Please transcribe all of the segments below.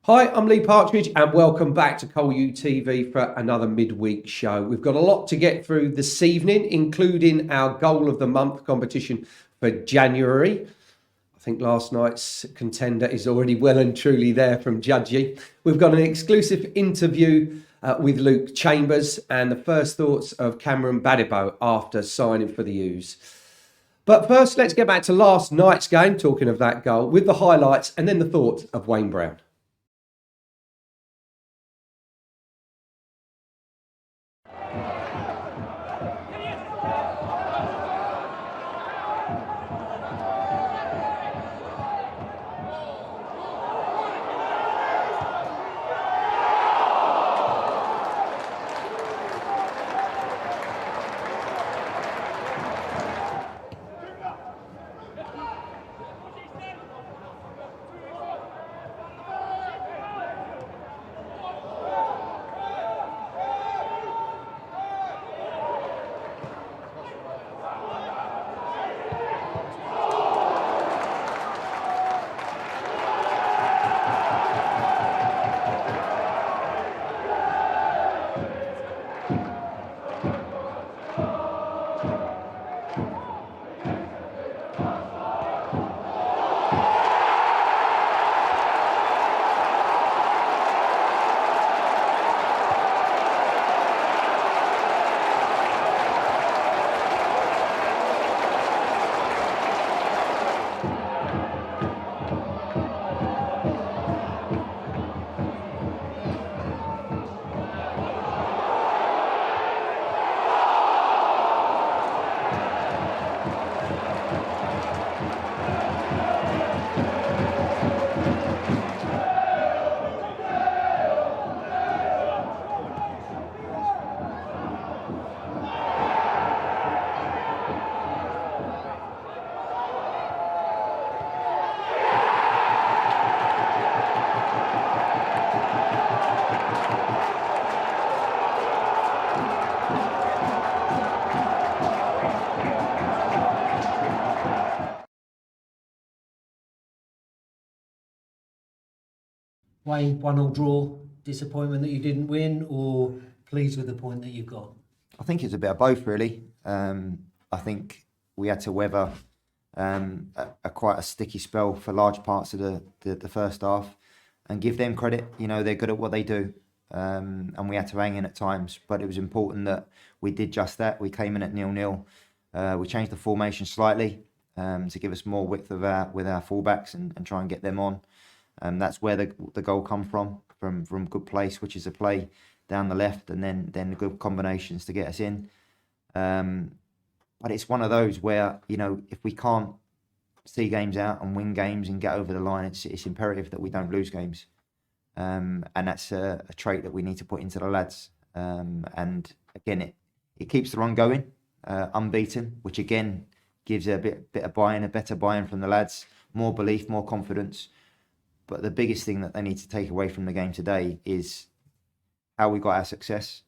Hi, I'm Lee Partridge and welcome back to Col U TV for another midweek show. We've got a lot to get through this evening, including our Goal of the Month competition for January. I think last night's contender is already well and truly there from Judgy. We've got an exclusive interview with Luke Chambers and the first thoughts of Cameron Badibo after signing for the U's. But first, let's get back to last night's game, talking of that goal, with the highlights and then the thoughts of Wayne Brown. Wayne, 1-1 draw, disappointment that you didn't win, or pleased with the point that you got? I think it's a bit of both, really. I think we had to weather quite a sticky spell for large parts of the first half, and give them credit. You know, they're good at what they do, and we had to hang in at times. But it was important that we did just that. We came in at 0-0. We changed the formation slightly to give us more width with our fullbacks and try and get them on. That's where the goal come from good place, which is a play down the left, and then the good combinations to get us in. But it's one of those where, you know, if we can't see games out and win games and get over the line, it's imperative that we don't lose games. And that's a trait that we need to put into the lads. And again, it keeps the run going, unbeaten, which again gives a bit of buy-in, a better buy-in from the lads, more belief, more confidence. But the biggest thing that they need to take away from the game today is how we got our success,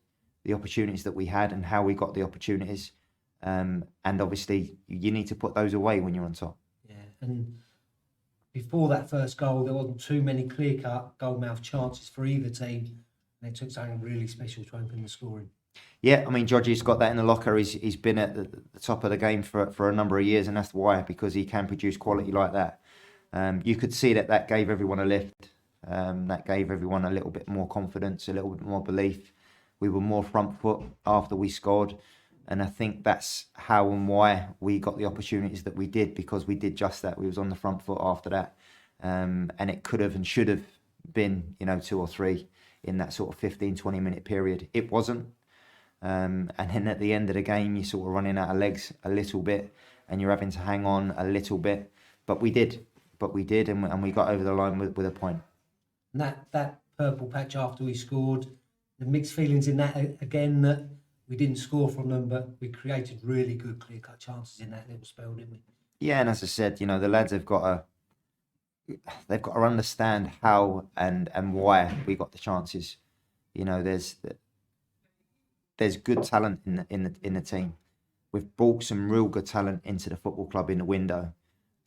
the opportunities that we had and how we got the opportunities. And obviously, you need to put those away when you're on top. Yeah, and before that first goal, there wasn't too many clear-cut goal-mouth chances for either team. And it took something really special to open the scoring. Yeah, I mean, Georgie's got that in the locker. He's been at the top of the game for a number of years, and that's why, because he can produce quality like that. You could see that gave everyone a lift. That gave everyone a little bit more confidence, a little bit more belief. We were more front foot after we scored. And I think that's how and why we got the opportunities that we did, because we did just that. We was on the front foot after that. And it could have and should have been, 2 or 3 in that sort of 15, 20 minute period. It wasn't. And then at the end of the game, you're sort of running out of legs a little bit and you're having to hang on a little bit. But we did, and we got over the line with a point. And that purple patch after we scored, the mixed feelings in that again, that we didn't score from them, but we created really good clear-cut chances in that little spell, didn't we? Yeah, and as I said, the lads have got to understand how and why we got the chances. There's good talent in the team. We've brought some real good talent into the football club in the window.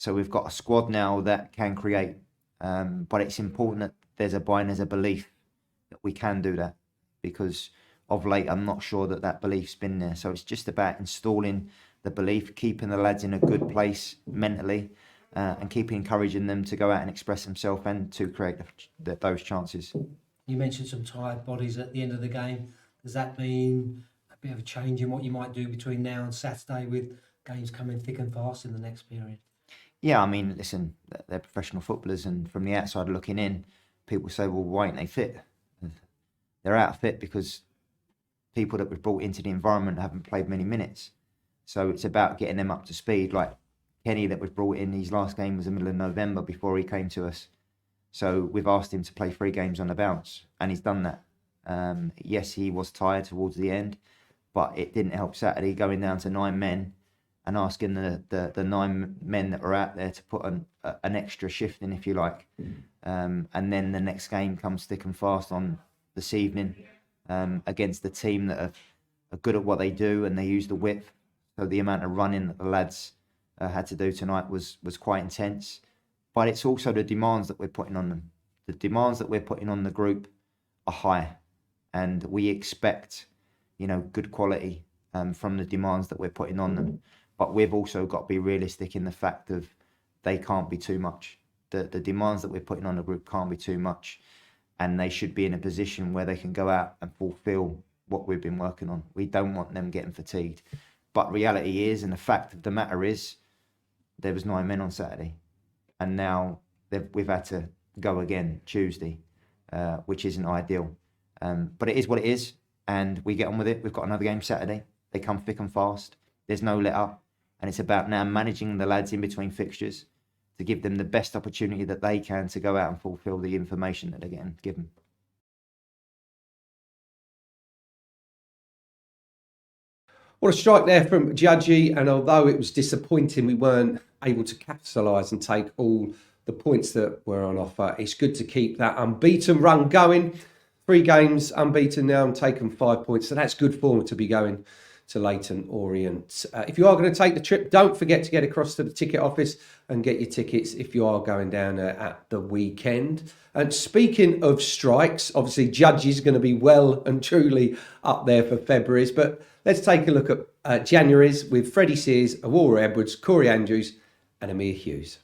So we've got a squad now that can create. But it's important there's a belief that we can do that, because of late I'm not sure that belief's been there. So it's just about installing the belief, keeping the lads in a good place mentally, and keeping encouraging them to go out and express themselves and to create those chances. You mentioned some tired bodies at the end of the game. Does that mean a bit of a change in what you might do between now and Saturday, with games coming thick and fast in the next period? Yeah, I mean, listen, they're professional footballers, and from the outside looking in, people say, well, why aren't they fit? They're out of fit because people that we've brought into the environment haven't played many minutes. So it's about getting them up to speed. Like Kenny that was brought in, his last game was the middle of November before he came to us. So we've asked him to play 3 games on the bounce, and he's done that. Yes, he was tired towards the end, but it didn't help Saturday going down to 9 men and asking the 9 men that were out there to put an extra shift in, if you like. And then the next game comes thick and fast on this evening against the team that are good at what they do, and they use the width. So the amount of running that the lads had to do tonight was quite intense. But it's also the demands that we're putting on them. The demands that we're putting on the group are high, and we expect, good quality from the demands that we're putting on them. But we've also got to be realistic in the fact of they can't be too much. The demands that we're putting on the group can't be too much, and they should be in a position where they can go out and fulfil what we've been working on. We don't want them getting fatigued. But reality is, and the fact of the matter is, there was 9 men on Saturday, and now we've had to go again Tuesday, which isn't ideal. But it is what it is, and we get on with it. We've got another game Saturday. They come thick and fast. There's no let up, and it's about now managing the lads in between fixtures to give them the best opportunity that they can to go out and fulfil the information that they're getting given. What a strike there from Judgy, and although it was disappointing we weren't able to capitalise and take all the points that were on offer, it's good to keep that unbeaten run going. 3 games unbeaten now and taken 5 points, so that's good form to be going to Leyton Orient. If you are going to take the trip, don't forget to get across to the ticket office and get your tickets if you are going down at the weekend. And speaking of strikes, obviously Judgy's going to be well and truly up there for February's, but let's take a look at January's with Freddie Sears, Aurora Edwards, Corey Andrews and Amir Hughes.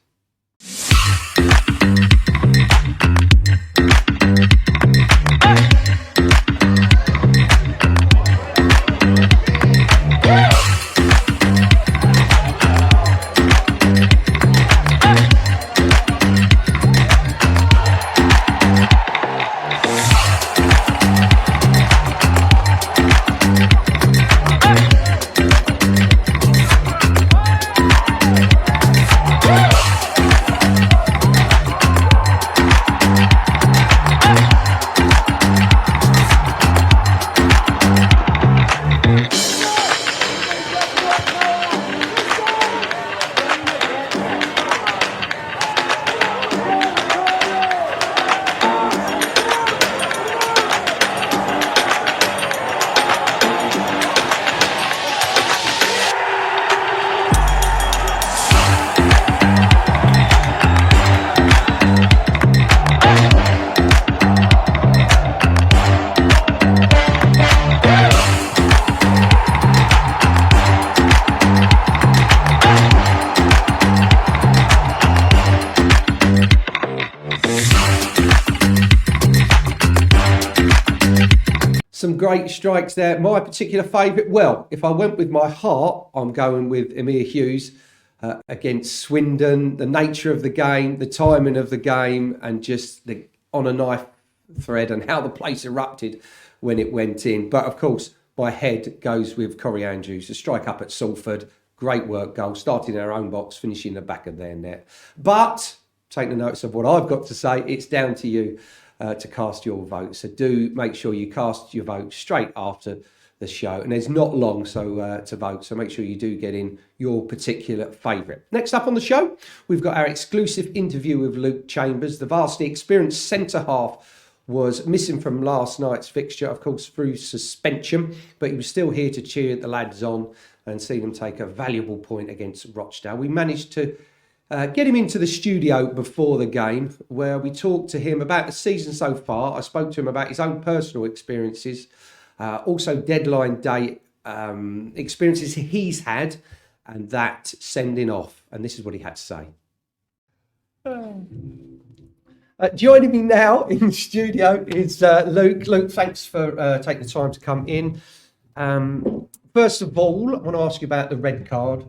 Some great strikes there. My particular favourite, well, if I went with my heart, I'm going with Amir Hughes against Swindon. The nature of the game, the timing of the game, and just the on a knife thread and how the place erupted when it went in. But of course, my head goes with Corey Andrews, a strike up at Salford. Great work goal, starting our own box, finishing the back of their net. But taking notice of what I've got to say, it's down to you to cast your vote. So do make sure you cast your vote straight after the show. And there's not long to vote, so make sure you do get in your particular favourite. Next up on the show, we've got our exclusive interview with Luke Chambers. The vastly experienced centre-half was missing from last night's fixture, of course, through suspension, but he was still here to cheer the lads on and see them take a valuable point against Rochdale. We managed to get him into the studio before the game, where we talked to him about the season so far. I spoke to him about his own personal experiences, also deadline day experiences he's had, and that sending off. And this is what he had to say. Joining me now in the studio is Luke. Luke, thanks for taking the time to come in. First of all, I want to ask you about the red card.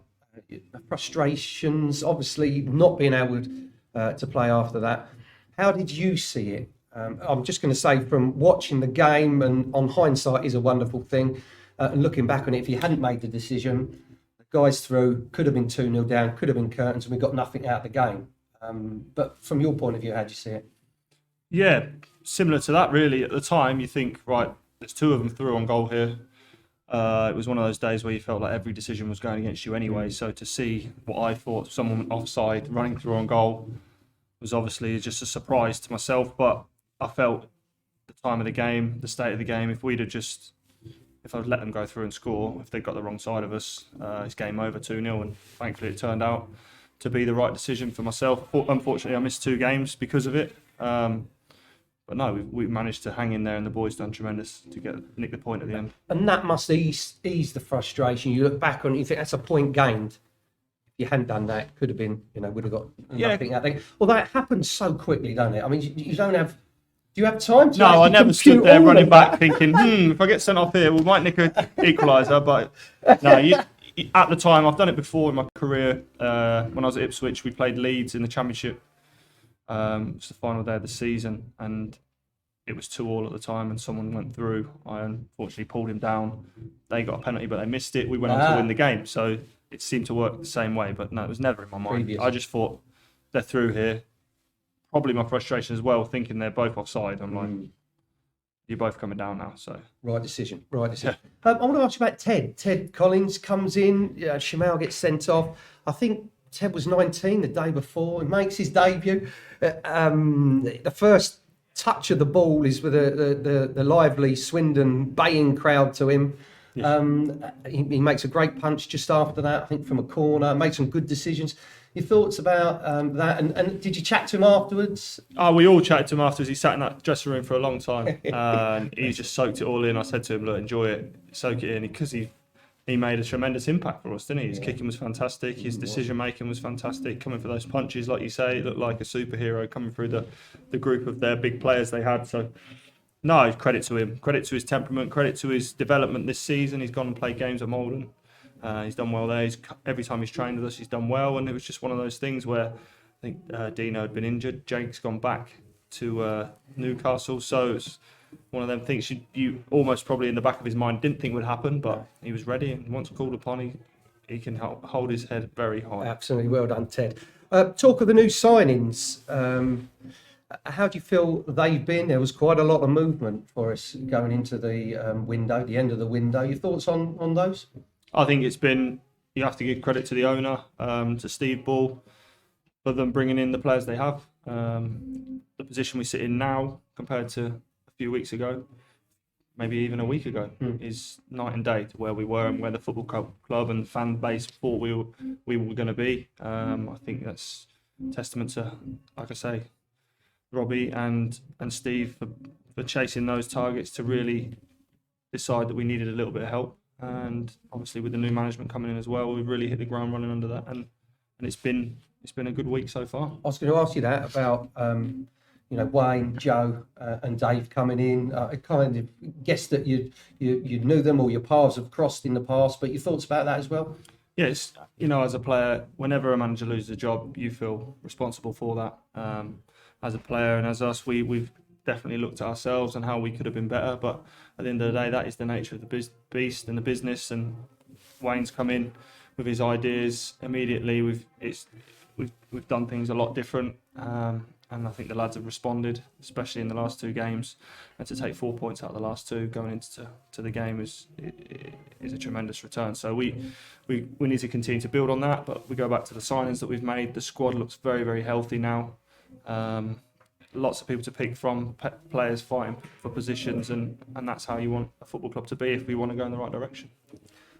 Frustrations, obviously not being able to play after that. How did you see it? I'm just going to say, from watching the game, and on hindsight is a wonderful thing, and looking back on it, if you hadn't made the decision, the guys through, could have been 2-0 down, could have been curtains, and we got nothing out of the game. But from your point of view, how do you see it? Yeah, similar to that really. At the time, you think, right, there's 2 of them through on goal here. It was one of those days where you felt like every decision was going against you anyway. So to see what I thought someone offside running through on goal was obviously just a surprise to myself. But I felt the time of the game, the state of the game, if I'd let them go through and score, if they got the wrong side of us, it's game over 2-0. And thankfully it turned out to be the right decision for myself. Unfortunately, I missed 2 games because of it. But no, we managed to hang in there, and the boys done tremendous to nick the point at the end. And that must ease the frustration. You look back on it, you think that's a point gained. If you hadn't done that, it could have been, would have got nothing out there. Although it happens so quickly, doesn't it? I mean, you don't have. Do you have time to? No, I never stood there running back thinking, if I get sent off here, we might nick an equaliser. But no, at the time, I've done it before in my career. When I was at Ipswich, we played Leeds in the Championship. It was the final day of the season, and it was 2-2 at the time, and someone went through. I unfortunately pulled him down. They got a penalty, but they missed it. We went on to win the game, so it seemed to work the same way. But no, it was never in my mind. I just thought, they're through here. Probably my frustration as well, thinking they're both offside. I'm like, you're both coming down now. So right decision. Yeah. I want to ask you about Ted. Ted Collins comes in. Shamal gets sent off. I think Ted was 19 the day before. He makes his debut. The first touch of the ball is with the lively Swindon baying crowd to him. Yeah. He makes a great punch just after that, I think, from a corner. Made some good decisions. Your thoughts about that? And did you chat to him afterwards? Oh, we all chatted to him afterwards. He sat in that dressing room for a long time. And he just soaked it all in. I said to him, look, enjoy it, soak it in, because he made a tremendous impact for us, didn't he? His kicking was fantastic. His decision-making was fantastic. Coming for those punches, like you say, it looked like a superhero coming through the group of their big players they had. So, no, credit to him. Credit to his temperament. Credit to his development this season. He's gone and played games at Malden. He's done well there. Every time he's trained with us, he's done well. And it was just one of those things where I think Dino had been injured. Jake's gone back to Newcastle. So it's one of them things you almost probably in the back of his mind didn't think would happen, but he was ready, and once called upon, he can hold his head very high. Absolutely, well done, Ted. Talk of the new signings. How do you feel they've been? There was quite a lot of movement for us going into the window, the end of the window. Your thoughts on those? I think it's been, you have to give credit to the owner, to Steve Ball, for them bringing in the players they have. The position we sit in now compared to few weeks ago, maybe even a week ago, is night and day to where we were and where the football club and fan base thought we were going to be. I think that's testament to, like I say, Robbie and Steve for chasing those targets to really decide that we needed a little bit of help. And obviously with the new management coming in as well, we've really hit the ground running under that, and it's been a good week so far. I was going to ask you that about Wayne, Joe, and Dave coming in. I kind of guessed that you knew them, or your paths have crossed in the past, but your thoughts about that as well? Yes, as a player, whenever a manager loses a job, you feel responsible for that. As a player and as us, we've definitely looked at ourselves and how we could have been better, but at the end of the day, that is the nature of the beast and the business. And Wayne's come in with his ideas immediately. We've done things a lot different, and I think the lads have responded, especially in the last 2 games. And to take 4 points out of the last 2 going into the game is a tremendous return. So we need to continue to build on that. But we go back to the signings that we've made. The squad looks very, very healthy now. Lots of people to pick from, players fighting for positions, and that's how you want a football club to be if we want to go in the right direction.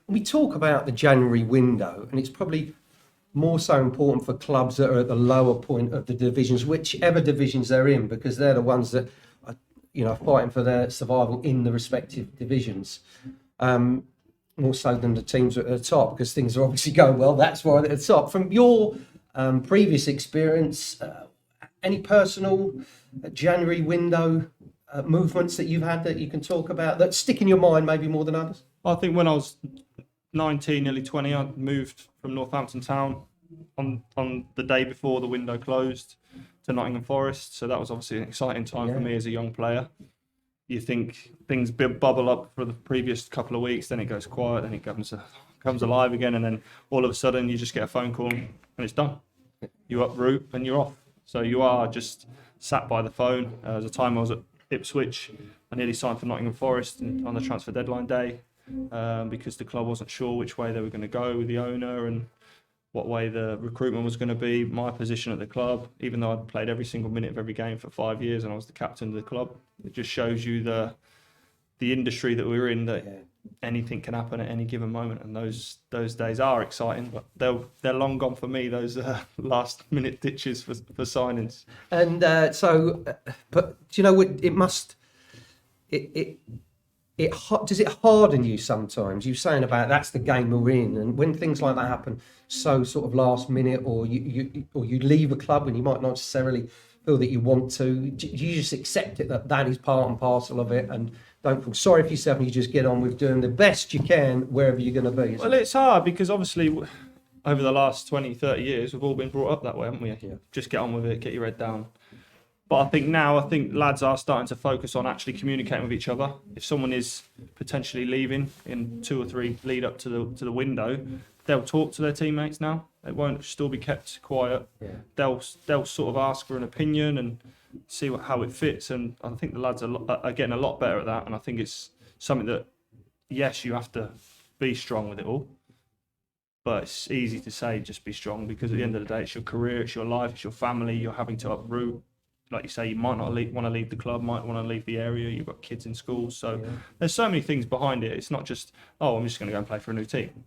We talk about the January window, and it's probably more so important for clubs that are at the lower point of the divisions, whichever divisions they're in, because they're the ones that are, fighting for their survival in the respective divisions. More so than the teams at the top, because things are obviously going well. That's why they're at the top. From your previous experience, any personal January window movements that you've had that you can talk about that stick in your mind maybe more than others? I think when I was 19, nearly 20, I moved from Northampton Town on the day before the window closed to Nottingham Forest. So that was obviously an exciting time for me as a young player. You think things bubble up for the previous couple of weeks, then it goes quiet, then it comes alive again, and then all of a sudden you just get a phone call and it's done. You uproot and you're off. So you are just sat by the phone. There was a time I was at Ipswich. I nearly signed for Nottingham Forest on the transfer deadline day because the club wasn't sure which way they were going to go with the owner and what way the recruitment was going to be. My position at the club, even though I'd played every single minute of every game for 5 years and I was the captain of the club, it just shows you the industry that we're in, that anything can happen at any given moment, and those days are exciting, but they're long gone for me, those last minute ditches for signings. And but do you know what it must does it harden you sometimes? You're saying about that's the game we're in, and when things like that happen so sort of last minute, or you leave a club and you might not necessarily feel that you want to, do you just accept it that is part and parcel of it, and don't feel sorry for yourself and you just get on with doing the best you can wherever you're going to be? Well, it's hard because obviously over the last 20, 30 years we've all been brought up that way, haven't we? Yeah. Just get on with it, get your head down. But I think lads are starting to focus on actually communicating with each other. If someone is potentially leaving in 2 or 3 lead up to the window, they'll talk to their teammates now. They won't still be kept quiet. Yeah. They'll sort of ask for an opinion and see how it fits. And I think the lads are getting a lot better at that. And I think it's something that, yes, you have to be strong with it all. But it's easy to say just be strong, because at the end of the day, it's your career, it's your life, it's your family. You're having to uproot. Like you say, you might not want to leave the club, might want to leave the area. You've got kids in school. So there's so many things behind it. It's not just, I'm just going to go and play for a new team.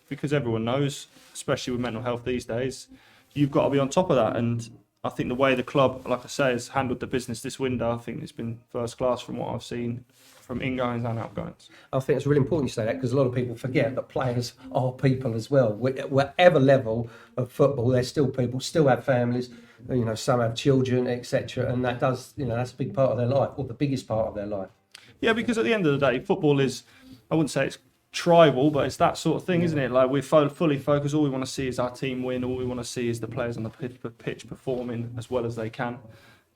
Because everyone knows, especially with mental health these days, you've got to be on top of that. And I think the way the club, like I say, has handled the business this window, I think it's been first class from what I've seen from ingoings and outgoings. I think it's really important you say that, because a lot of people forget that players are people as well. Whatever level of football, they're still people, still have families, some have children, etc. And that does, that's a big part of their life, or the biggest part of their life. Yeah, because at the end of the day, football is, I wouldn't say it's tribal, but it's that sort of thing, isn't it? Like, we're fully focused. All we want to see is our team win. All we want to see is the players on the pitch performing as well as they can.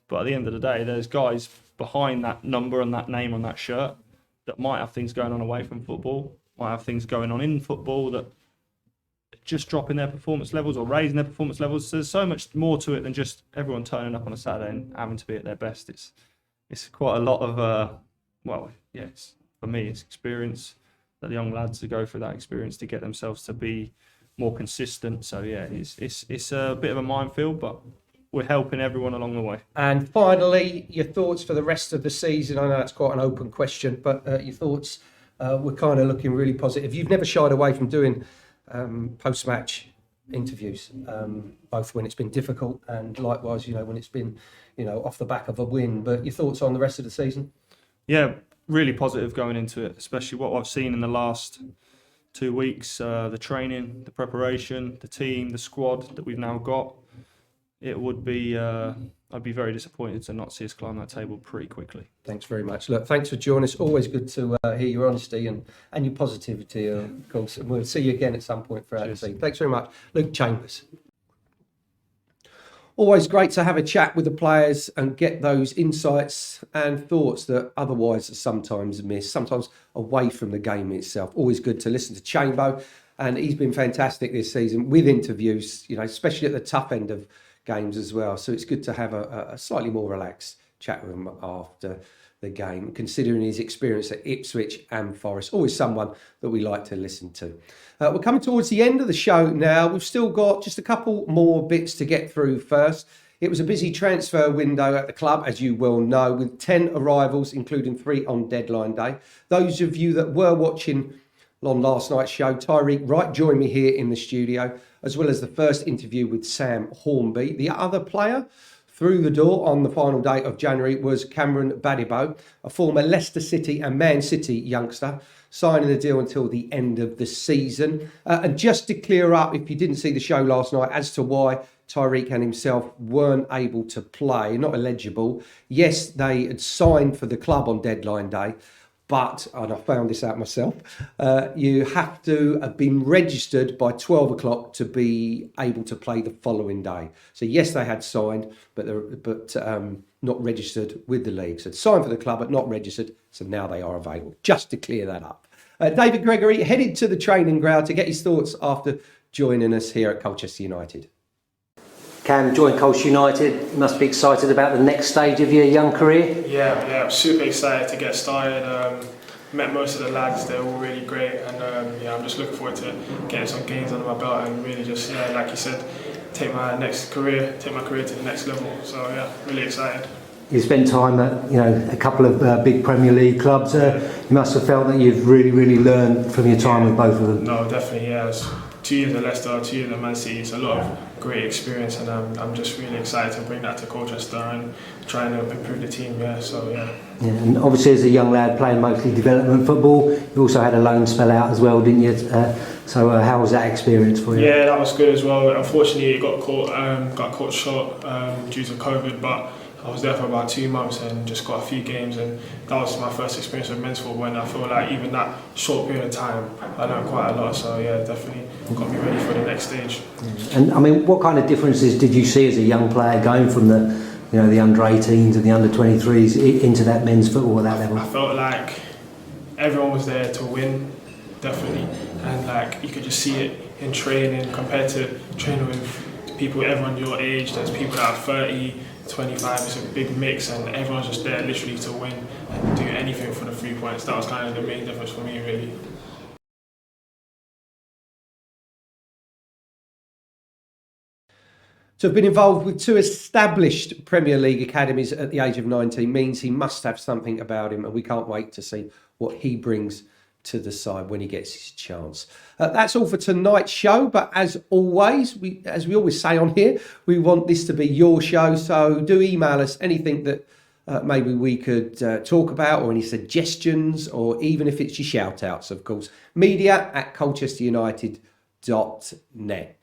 But at the end of the day, there's guys behind that number and that name on that shirt that might have things going on away from football, might have things going on in football that just dropping their performance levels or raising their performance levels. So there's so much more to it than just everyone turning up on a Saturday and having to be at their best. It's quite a lot of, for me, it's experience that the young lads to go through that experience to get themselves to be more consistent. So yeah, it's a bit of a minefield, but we're helping everyone along the way. And finally, your thoughts for the rest of the season? I know that's quite an open question, but your thoughts, we're kind of looking really positive. You've never shied away from doing post-match interviews, both when it's been difficult and likewise, when it's been, off the back of a win. But your thoughts on the rest of the season? Yeah, really positive going into it, especially what I've seen in the last 2 weeks, the training, the preparation, the team, the squad that we've now got. It would be, I'd be very disappointed to not see us climb that table pretty quickly. Thanks very much. Look, thanks for joining us. Always good to hear your honesty and your positivity, of course. And we'll see you again at some point throughout the season. Thanks very much. Luke Chambers. Always great to have a chat with the players and get those insights and thoughts that otherwise are sometimes missed, sometimes away from the game itself. Always good to listen to Chambo, and he's been fantastic this season with interviews, especially at the tough end of games as well. So it's good to have a slightly more relaxed chat with him after the game, considering his experience at Ipswich and Forest. Always someone that we like to listen to. We're coming towards the end of the show now. We've still got just a couple more bits to get through first. It was a busy transfer window at the club, as you well know, with 10 arrivals, including 3 on deadline day. Those of you that were watching on last night's show. Tyreek Wright joined me here in the studio, as well as the first interview with Sam Hornby. The other player through the door on the final day of January was Cameron Badibo, a former Leicester City and Man City youngster, signing the deal until the end of the season. And just to clear up, if you didn't see the show last night, as to why Tyreek and himself weren't able to play, not eligible. Yes, they had signed for the club on deadline day, but, and I found this out myself, you have to have been registered by 12 o'clock to be able to play the following day. So yes, they had signed, but not registered with the league. So signed for the club, but not registered. So now they are available. Just to clear that up. David Gregory headed to the training ground to get his thoughts after joining us here at Colchester United. Cam joined Colchester United. You must be excited about the next stage of your young career. Yeah, I'm super excited to get started. Met most of the lads; they're all really great, and I'm just looking forward to getting some games under my belt and really just, like you said, take my career to the next level. So yeah, really excited. You spent time at a couple of big Premier League clubs. You must have felt that you've really learned from your time with both of them. No, definitely, yeah. It's 2 years at Leicester, 2 years at Man City. It's a lot of great experience, and I'm just really excited to bring that to Colchester and trying to improve the team. Yeah, and obviously as a young lad playing mostly development football, you also had a loan spell out as well, didn't you? So how was that experience for you? Yeah, that was good as well. Unfortunately, it got caught short due to COVID, but I was there for about 2 months and just got a few games, and that was my first experience with men's football, and I feel like even that short period of time I learned quite a lot. So yeah, definitely got me ready for the next stage. And I mean, what kind of differences did you see as a young player going from the under 18s and the under 23s into that men's football at that level? I felt like everyone was there to win, definitely, and like you could just see it in training compared to training with people, everyone your age. There's people that are 30, 25, it's a big mix, and everyone's just there literally to win and do anything for the 3 points. That was kind of the main difference for me, really. To have been involved with 2 established Premier League academies at the age of 19 means he must have something about him, and we can't wait to see what he brings to the side when he gets his chance. That's all for tonight's show, but as always, we always say on here, we want this to be your show, so do email us anything that maybe we could talk about, or any suggestions, or even if it's your shout-outs, of course. media@colchesterunited.net.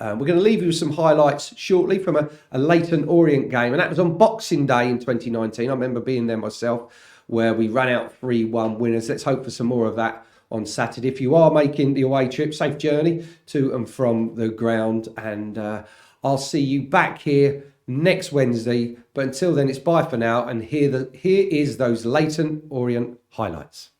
We're going to leave you with some highlights shortly from a Leyton Orient game, and that was on Boxing Day in 2019. I remember being there myself, where we ran out 3-1 winners. Let's hope for some more of that on Saturday. If you are making the away trip, safe journey to and from the ground, and I'll see you back here next Wednesday. But until then, it's bye for now, and here is those Leyton Orient highlights.